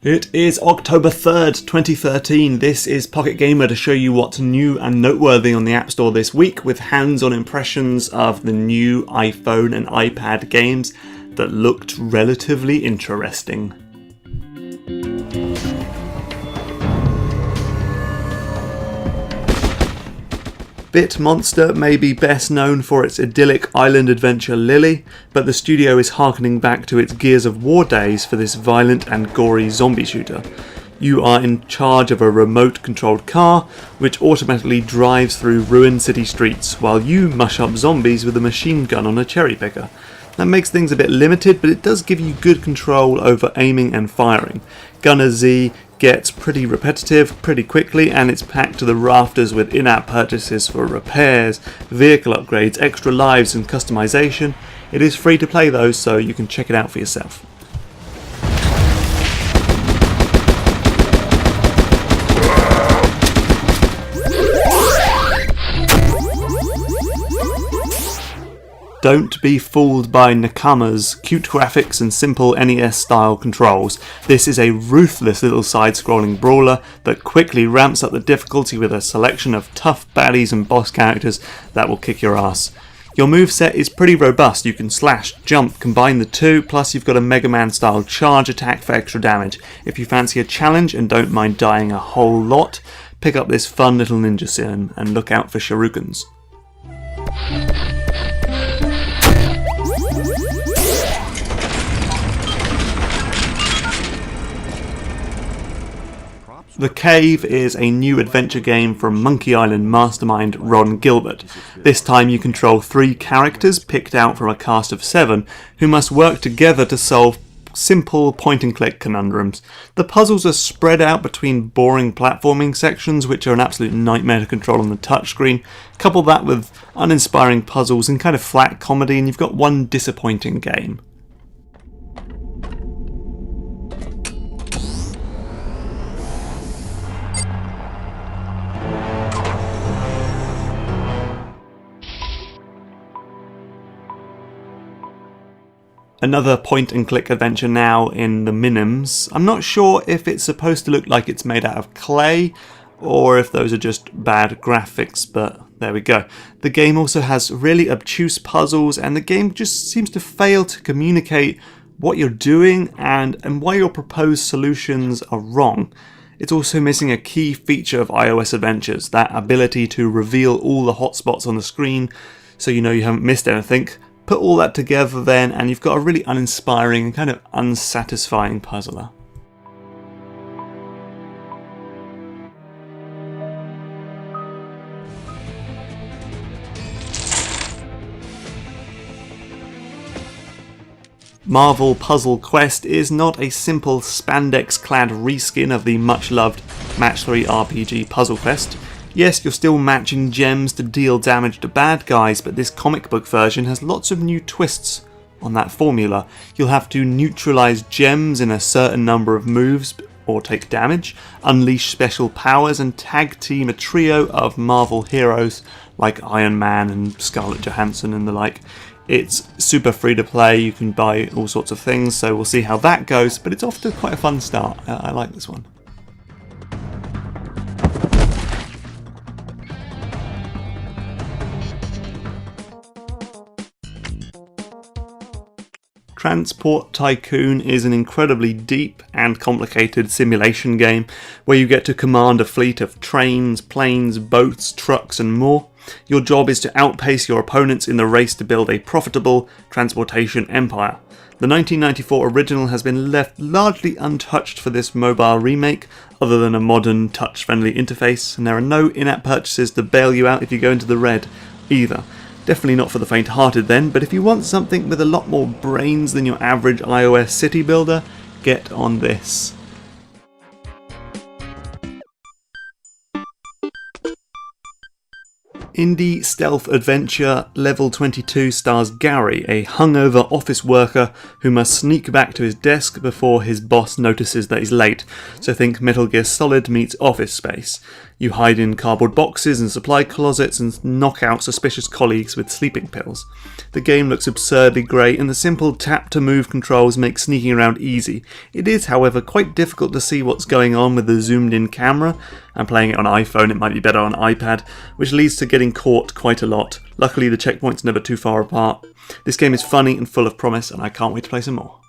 It is October 3rd, 2013. This is Pocket Gamer to show you what's new and noteworthy on the App Store this week with hands-on impressions of the new iPhone and iPad games that looked relatively interesting. Bitmonster may be best known for its idyllic island adventure Lily, but the studio is harkening back to its Gears of War days for this violent and gory zombie shooter. You are in charge of a remote-controlled car, which automatically drives through ruined city streets while you mush up zombies with a machine gun on a cherry picker. That makes things a bit limited, but it does give you good control over aiming and firing. Gunner Z gets pretty repetitive pretty quickly, and it's packed to the rafters with in-app purchases for repairs, vehicle upgrades, extra lives and customization. It is free to play though, so you can check it out for yourself. Don't be fooled by Nakama's cute graphics and simple NES-style controls. This is a ruthless little side-scrolling brawler that quickly ramps up the difficulty with a selection of tough baddies and boss characters that will kick your ass. Your moveset is pretty robust. You can slash, jump, combine the two, plus you've got a Mega Man-style charge attack for extra damage. If you fancy a challenge and don't mind dying a whole lot, pick up this fun little ninja sim and look out for shurikens. The Cave is a new adventure game from Monkey Island mastermind Ron Gilbert. This time you control 3 characters picked out from a cast of 7 who must work together to solve simple point-and-click conundrums. The puzzles are spread out between boring platforming sections which are an absolute nightmare to control on the touchscreen. Couple that with uninspiring puzzles and kind of flat comedy and you've got one disappointing game. Another point-and-click adventure now in the Minims. I'm not sure if it's supposed to look like it's made out of clay or if those are just bad graphics, but there we go. The game also has really obtuse puzzles and the game just seems to fail to communicate what you're doing and why your proposed solutions are wrong. It's also missing a key feature of iOS adventures, that ability to reveal all the hotspots on the screen so you know you haven't missed anything. Put all that together then and you've got a really uninspiring and kind of unsatisfying puzzler. Marvel Puzzle Quest is not a simple spandex-clad reskin of the much-loved Match 3 RPG Puzzle Quest. Yes, you're still matching gems to deal damage to bad guys, but this comic book version has lots of new twists on that formula. You'll have to neutralise gems in a certain number of moves or take damage, unleash special powers and tag team a trio of Marvel heroes like Iron Man and Scarlett Johansson and the like. It's super free to play, you can buy all sorts of things, so we'll see how that goes, but it's off to quite a fun start. I like this one. Transport Tycoon is an incredibly deep and complicated simulation game where you get to command a fleet of trains, planes, boats, trucks and more. Your job is to outpace your opponents in the race to build a profitable transportation empire. The 1994 original has been left largely untouched for this mobile remake, other than a modern touch-friendly interface, and there are no in-app purchases to bail you out if you go into the red either. Definitely not for the faint-hearted then, but if you want something with a lot more brains than your average iOS city builder, get on this. Indie stealth adventure Level 22 stars Gary, a hungover office worker who must sneak back to his desk before his boss notices that he's late, so think Metal Gear Solid meets Office Space. You hide in cardboard boxes and supply closets and knock out suspicious colleagues with sleeping pills. The game looks absurdly great and the simple tap-to-move controls make sneaking around easy. It is, however, quite difficult to see what's going on with the zoomed-in camera. I'm playing it on iPhone, it might be better on iPad, which leads to getting caught quite a lot. Luckily the checkpoint's never too far apart. This game is funny and full of promise and I can't wait to play some more.